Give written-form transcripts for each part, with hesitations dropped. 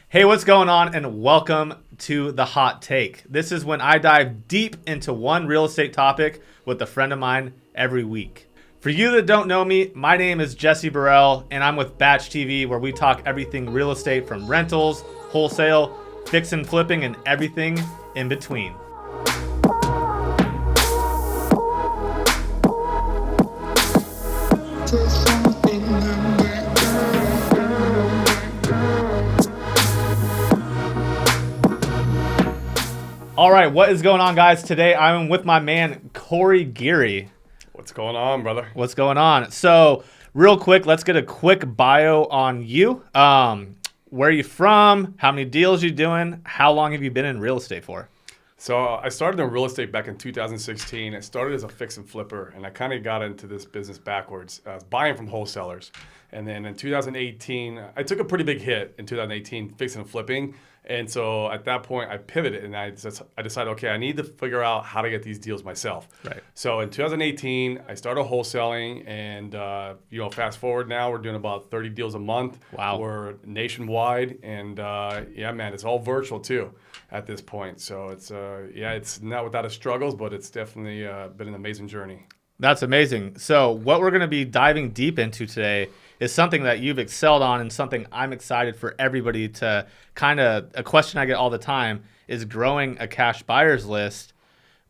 Hey, what's going on? And welcome to The Hot Take. This is when I dive deep into one real estate topic with a friend of mine every week. For you that don't know me, my name is Jesse Burrell, and I'm with Batch TV, where we talk everything real estate from rentals, wholesale, fix and flipping, and everything in between. All right, what is going on, guys? Today I'm with my man, Geary. What's going on, brother? What's going on? So, real quick, let's get a quick bio on you. Where are you from? How many deals you doing? How long have you been in real estate for? So I started in real estate back in 2016. I started as a fix and flipper, and I kind of got into this business backwards. I was buying from wholesalers. And then in 2018, I took a pretty big hit in 2018, fixing and flipping. And so at that point, I pivoted and I decided, okay, I need to figure out how to get these deals myself. Right. So in 2018, I started wholesaling, and fast forward now, we're doing about 30 deals a month. Wow. We're nationwide, and yeah, man, it's all virtual too at this point. So it's not without its struggles, but it's definitely been an amazing journey. That's amazing. So what we're going to be diving deep into today is something that you've excelled on, and something I'm excited for everybody to a question I get all the time is growing a cash buyers list,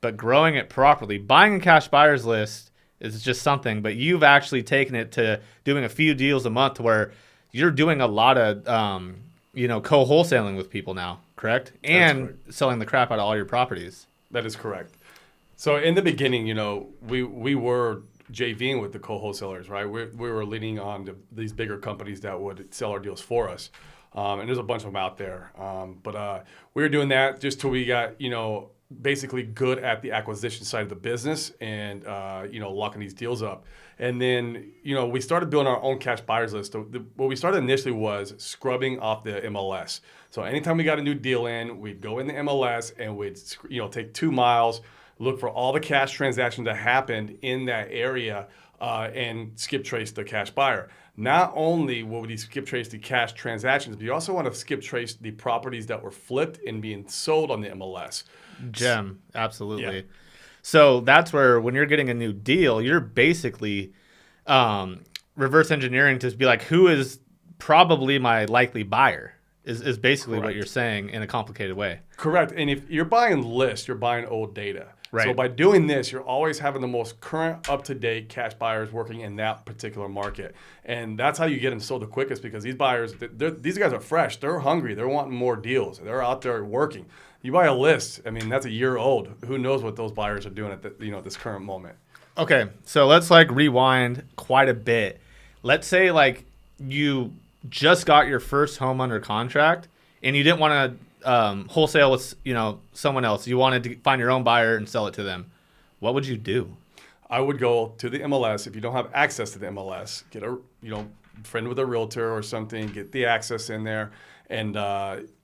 but growing it properly. Buying a cash buyers list is just something, but you've actually taken it to doing a few deals a month where you're doing a lot of, co-wholesaling with people now, correct? And correct. Selling the crap out of all your properties. That is correct. So in the beginning, we were JVing with the co-wholesalers, right? We were leaning on these bigger companies that would sell our deals for us. And there's a bunch of them out there. But we were doing that just till we got, basically good at the acquisition side of the business and, locking these deals up. And then, we started building our own cash buyers list. So what we started initially was scrubbing off the MLS. So anytime we got a new deal in, we'd go in the MLS and we'd, take 2 miles, look for all the cash transactions that happened in that area and skip trace the cash buyer. Not only will we skip trace the cash transactions, but you also want to skip trace the properties that were flipped and being sold on the MLS. Gem, absolutely. Yeah. So that's where when you're getting a new deal, you're basically reverse engineering to be like, who is probably my likely buyer? Is basically Correct. What you're saying in a complicated way. Correct. And if you're buying lists, you're buying old data. Right. So by doing this, you're always having the most current, up-to-date cash buyers working in that particular market. And that's how you get them sold the quickest, because these buyers, these guys are fresh. They're hungry. They're wanting more deals. They're out there working. You buy a list, that's a year old. Who knows what those buyers are doing at this current moment. Okay, so let's rewind quite a bit. Let's say you just got your first home under contract and you didn't want to wholesale with someone else. You wanted to find your own buyer and sell it to them. What would you do? I would go to the MLS. If you don't have access to the MLS, get a friend with a realtor or something, get the access in there, and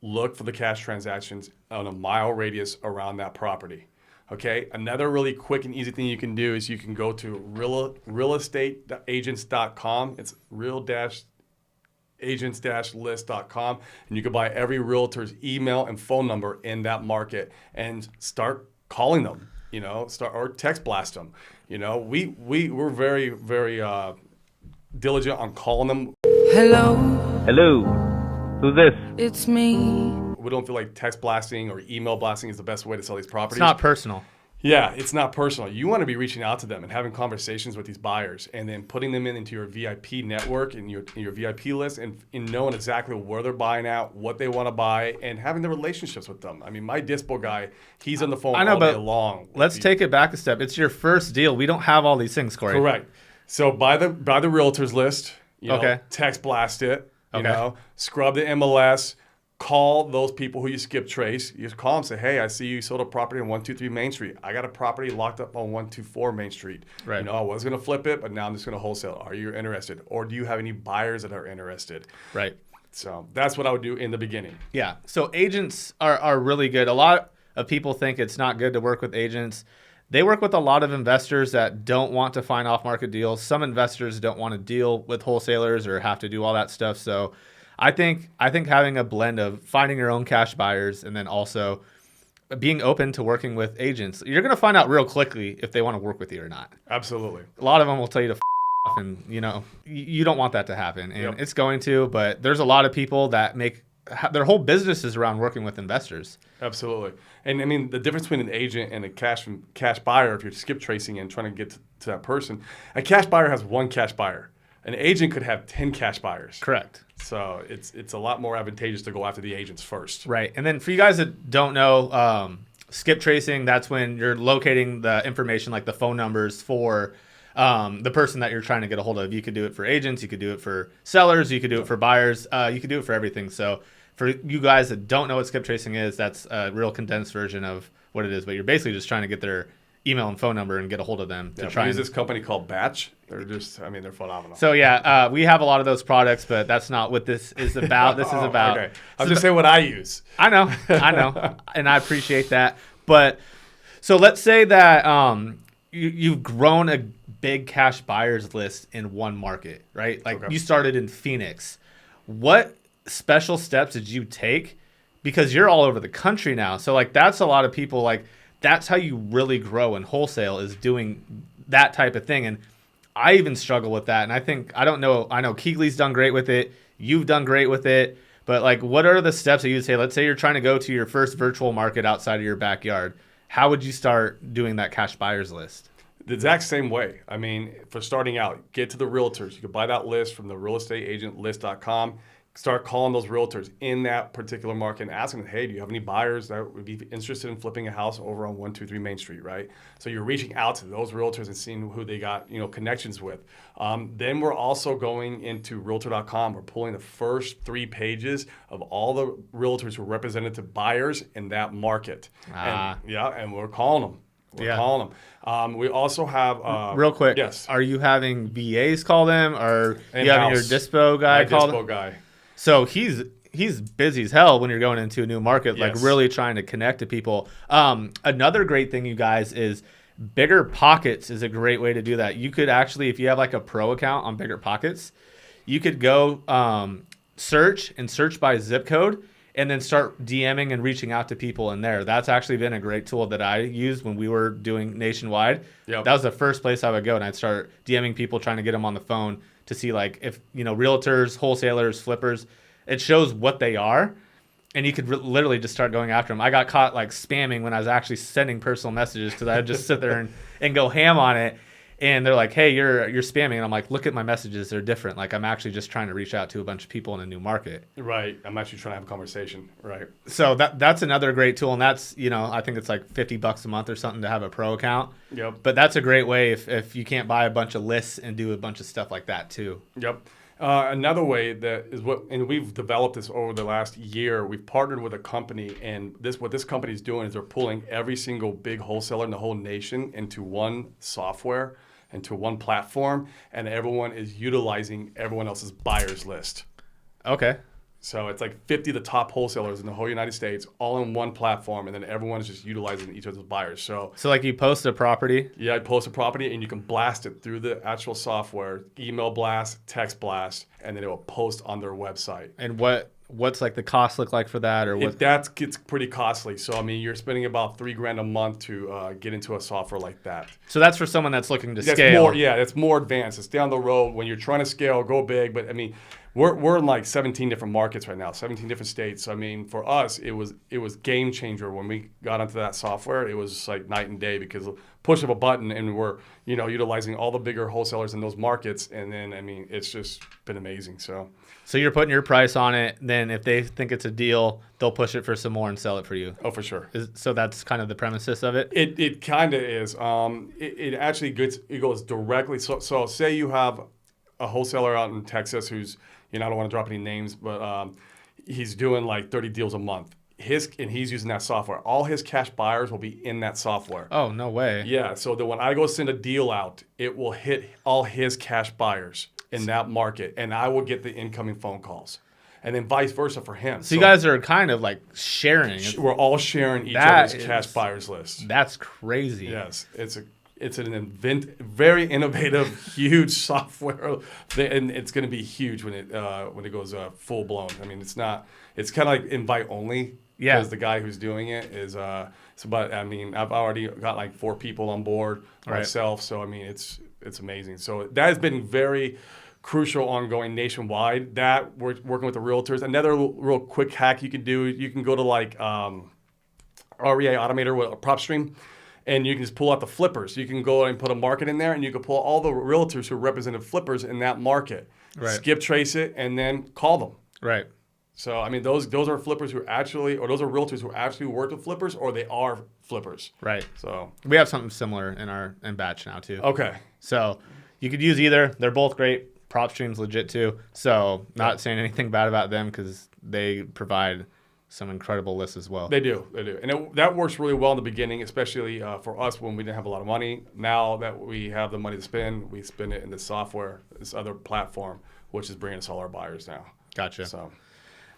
look for the cash transactions on a mile radius around that property. Okay. Another really quick and easy thing you can do is you can go to realestateagents.com. It's real-agents-list.com, and you can buy every realtor's email and phone number in that market and start calling them, or text blast them. We're very, very diligent on calling them. Hello, who's this? It's me. We don't feel like text blasting or email blasting is the best way to sell these properties. It's not personal. Yeah, it's not personal. You want to be reaching out to them and having conversations with these buyers, and then putting them into your VIP network and your VIP list, and knowing exactly where they're buying at, what they want to buy, and having the relationships with them. my dispo guy, he's on the phone all day long. Let's take it back a step. It's your first deal. We don't have all these things, Corey. Correct. So buy the realtors list. Okay. Text blast it. Okay. Scrub the MLS. Call those people who you skip trace. You just call them and say, hey, I see you sold a property on 123 Main Street. I got a property locked up on 124 Main Street. Right. I was going to flip it, but now I'm just going to wholesale. Are you interested? Or do you have any buyers that are interested? Right. So that's what I would do in the beginning. Yeah. So agents are really good. A lot of people think it's not good to work with agents. They work with a lot of investors that don't want to find off-market deals. Some investors don't want to deal with wholesalers or have to do all that stuff. So I think having a blend of finding your own cash buyers and then also being open to working with agents, you're going to find out real quickly if they want to work with you or not. Absolutely. A lot of them will tell you to off, and you don't want that to happen, and it's going to. But there's a lot of people that make their whole business is around working with investors. Absolutely. And I mean, the difference between an agent and a cash buyer, if you're skip tracing and trying to get to that person, a cash buyer has one cash buyer. An agent could have 10 cash buyers. Correct. So it's a lot more advantageous to go after the agents first. Right. And then for you guys that don't know, skip tracing, that's when you're locating the information like the phone numbers for the person that you're trying to get a hold of. You could do it for agents. You could do it for sellers. You could do it for buyers. You could do it for everything. So for you guys that don't know what skip tracing is, that's a real condensed version of what it is. But you're basically just trying to get their email and phone number and get a hold of them to try. We use this company called Batch. They're phenomenal. So yeah, we have a lot of those products, but that's not what this is about. This is about. Okay. I'll just say what I use. I know, and I appreciate that. But so let's say that you've grown a big cash buyers list in one market, right? Like you started in Phoenix. What special steps did you take? Because you're all over the country now. So like that's a lot of people like. That's how you really grow in wholesale is doing that type of thing. And I even struggle with that. And I know Keegley's done great with it. You've done great with it. But like, what are the steps that you would say? Let's say you're trying to go to your first virtual market outside of your backyard. How would you start doing that cash buyers list? The exact same way. I mean, for starting out, get to the realtors. You can buy that list from the realestateagentlist.com. Start calling those realtors in that particular market and asking them, hey, do you have any buyers that would be interested in flipping a house over on 123 Main Street, right? So you're reaching out to those realtors and seeing who they got, connections with. Then we're also going into realtor.com. We're pulling the first 3 pages of all the realtors who are representative buyers in that market. And we're calling them. Calling them. We also have... Real quick. Yes. Are you having VAs call them, or you having your dispo guy call them? Dispo guy. So he's busy as hell when you're going into a new market, yes. like really trying to connect to people. Another great thing, you guys, is Bigger Pockets is a great way to do that. You could actually, if you have like a pro account on Bigger Pockets, you could go search by zip code and then start DMing and reaching out to people in there. That's actually been a great tool that I used when we were doing nationwide. That was the first place I would go, and I'd start DMing people, trying to get them on the phone to see like if, realtors, wholesalers, flippers, it shows what they are. And you could literally just start going after them. I got caught like spamming when I was actually sending personal messages because I'd just sit there and go ham on it. And they're like, hey, you're spamming. And I'm like, look at my messages. They're different. Like I'm actually just trying to reach out to a bunch of people in a new market. Right. I'm actually trying to have a conversation. Right. So that's another great tool. And that's, I think it's like $50 a month or something to have a pro account. Yep. But that's a great way if you can't buy a bunch of lists and do a bunch of stuff like that too. Yep. Another way that is and we've developed this over the last year. We've partnered with a company, and what this company is doing is they're pulling every single big wholesaler in the whole nation into one software, into one platform, and everyone is utilizing everyone else's buyers list. Okay. So it's like 50 of the top wholesalers in the whole United States, all in one platform, and then everyone is just utilizing each of those buyers. So like you post a property? Yeah, I post a property, and you can blast it through the actual software, email blast, text blast, and then it will post on their website. And what's like the cost look like for that, or what? That gets pretty costly. So I mean, you're spending about $3,000 a month to get into a software like that. So that's for someone that's looking to scale. That's more advanced. It's down the road when you're trying to scale, go big. But I mean, we're in like 17 different markets right now, 17 different states. So, I mean, for us, it was game changer when we got onto that software. It was like night and day because push of a button and we're utilizing all the bigger wholesalers in those markets. And then I mean, it's just been amazing. So you're putting your price on it. Then if they think it's a deal, they'll push it for some more and sell it for you. Oh, for sure. So that's kind of the premises of it? It kind of is. It actually goes directly. So say you have a wholesaler out in Texas who's, I don't want to drop any names, but he's doing like 30 deals a month. And he's using that software. All his cash buyers will be in that software. Oh, no way. Yeah. So that when I go send a deal out, it will hit all his cash buyers in that market, and I will get the incoming phone calls, and then vice versa for him. So you guys are kind of like sharing. We're all sharing each other's cash buyers list. That's crazy. Yes, it's It's an very innovative, huge software, and it's going to be huge when it goes full blown. I mean, it's not. It's kind of like invite only. Yeah. Because the guy who's doing it is. But I mean, I've already got like 4 people on board myself. So I mean, it's amazing. So that has been very crucial, ongoing nationwide. That we're working with the realtors. Another real quick hack you can do. You can go to like REA Automator with a prop stream. And you can just pull out the flippers. You can go and put a market in there, and you can pull all the realtors who represented flippers in that market. Right. Skip trace it, and then call them. Right. So, I mean, those are flippers who actually, or those are realtors who actually worked with flippers, or they are flippers. Right. So we have something similar in Batch now too. Okay. So you could use either. They're both great. PropStream's legit too. So not saying anything bad about them because they provide some incredible lists as well. They do. And that works really well in the beginning, especially for us when we didn't have a lot of money. Now that we have the money to spend, we spend it in this software, this other platform, which is bringing us all our buyers now. Gotcha. So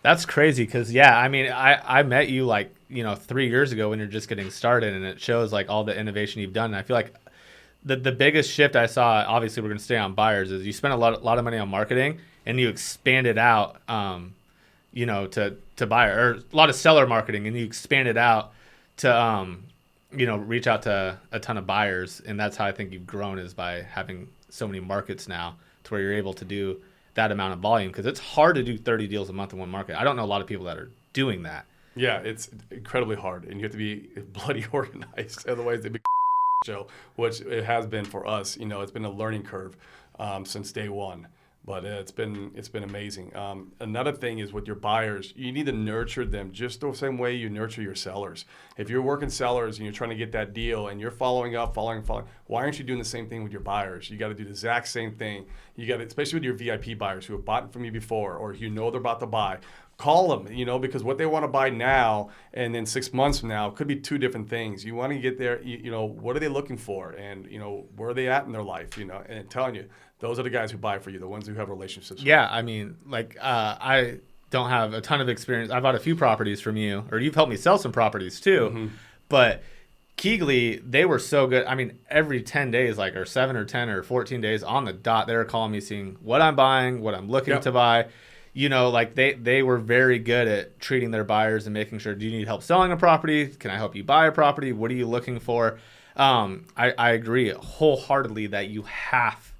that's crazy because, yeah, I mean, I met you 3 years ago when you're just getting started, and it shows like all the innovation you've done. And I feel like the biggest shift I saw, obviously we're going to stay on buyers, is you spent a lot of money on marketing and you expanded out to buyer, or a lot of seller marketing, and you expand it out to, reach out to a ton of buyers. And that's how I think you've grown, is by having so many markets now to where you're able to do that amount of volume. Because it's hard to do 30 deals a month in one market. I don't know a lot of people that are doing that. Yeah, it's incredibly hard, and you have to be bloody organized. Otherwise, it'd be show, which it has been for us. It's been a learning curve since day one. But it's been amazing. Another thing is with your buyers, you need to nurture them just the same way you nurture your sellers. If you're working sellers and you're trying to get that deal and you're following up, why aren't you doing the same thing with your buyers? You got to do the exact same thing. You got to, especially with your VIP buyers who have bought from you before, or they're about to buy. Call them, because what they want to buy now and then 6 months from now could be 2 different things. You want to get there, what are they looking for, and where are they at in their life, and I'm telling you, those are the guys who buy for you, the ones who have relationships. Yeah, I mean, I don't have a ton of experience. I bought a few properties from you, or you've helped me sell some properties too. Mm-hmm. But Keegley, they were so good. I mean, every 10 days, or 7 or 10 or 14 days on the dot, they were calling me, seeing what I'm buying, what I'm looking to buy. They were very good at treating their buyers and making sure, do you need help selling a property? Can I help you buy a property? What are you looking for? I agree wholeheartedly that you have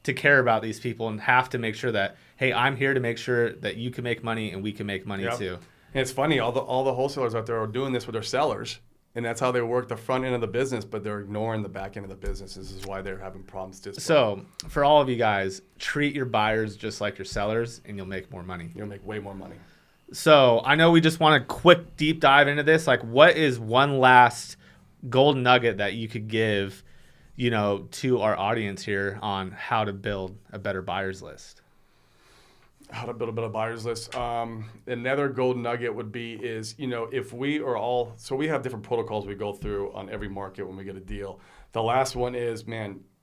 to care about these people and have to make sure that, hey, I'm here to make sure that you can make money and we can make money too. And it's funny, all the wholesalers out there are doing this with their sellers, and that's how they work the front end of the business, but they're ignoring the back end of the business. This is why they're having problems. So for all of you guys, treat your buyers just like your sellers, and you'll make more money. You'll make way more money. So I know we just want a quick deep dive into this. What is one last gold nugget that you could give to our audience here on how to build a better buyers list? How to build a better buyers list. Another gold nugget would be if we are all, so we have different protocols we go through on every market when we get a deal. The last one is,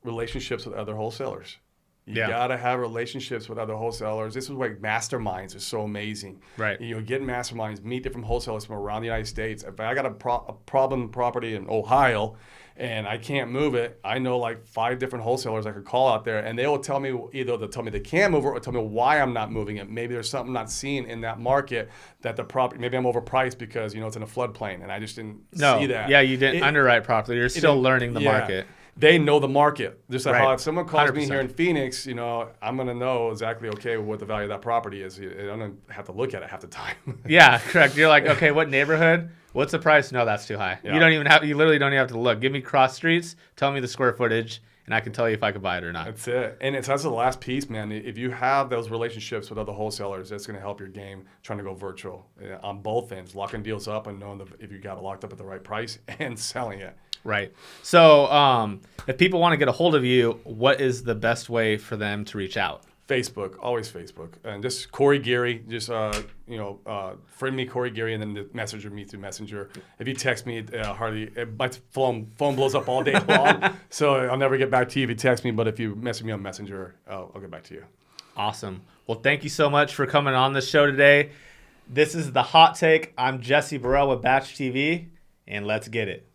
relationships with other wholesalers. You got to have relationships with other wholesalers. This is why masterminds are so amazing. Right. Get masterminds, meet different wholesalers from around the United States. If I got a problem property in Ohio and I can't move it, I know 5 different wholesalers I could call out there, and they will tell me, either they'll tell me they can move it or tell me why I'm not moving it. Maybe there's something not seen in that market that the property, maybe I'm overpriced because, it's in a floodplain and I just didn't see that. Yeah, you didn't underwrite properly. You're still learning the market. They know the market. Just like how if someone calls 100%. Me here in Phoenix, I'm going to know exactly, what the value of that property is. I don't have to look at it half the time. Yeah, correct. You're like, okay, what neighborhood? What's the price? No, that's too high. Yeah. You literally don't even have to look. Give me cross streets, tell me the square footage, and I can tell you if I could buy it or not. That's it. And that's the last piece, man. If you have those relationships with other wholesalers, that's going to help your game trying to go virtual on both ends, locking deals up and knowing if you got it locked up at the right price and selling it. Right. So if people want to get a hold of you, what is the best way for them to reach out? Facebook, always Facebook. And just Corey Geary, just, friend me, Corey Geary, and then messenger me through Messenger. If you text me, my phone blows up all day long, so I'll never get back to you if you text me, but if you message me on Messenger, I'll get back to you. Awesome. Well, thank you so much for coming on the show today. This is The Hot Take. I'm Jesse Burrell with Batch TV, and let's get it.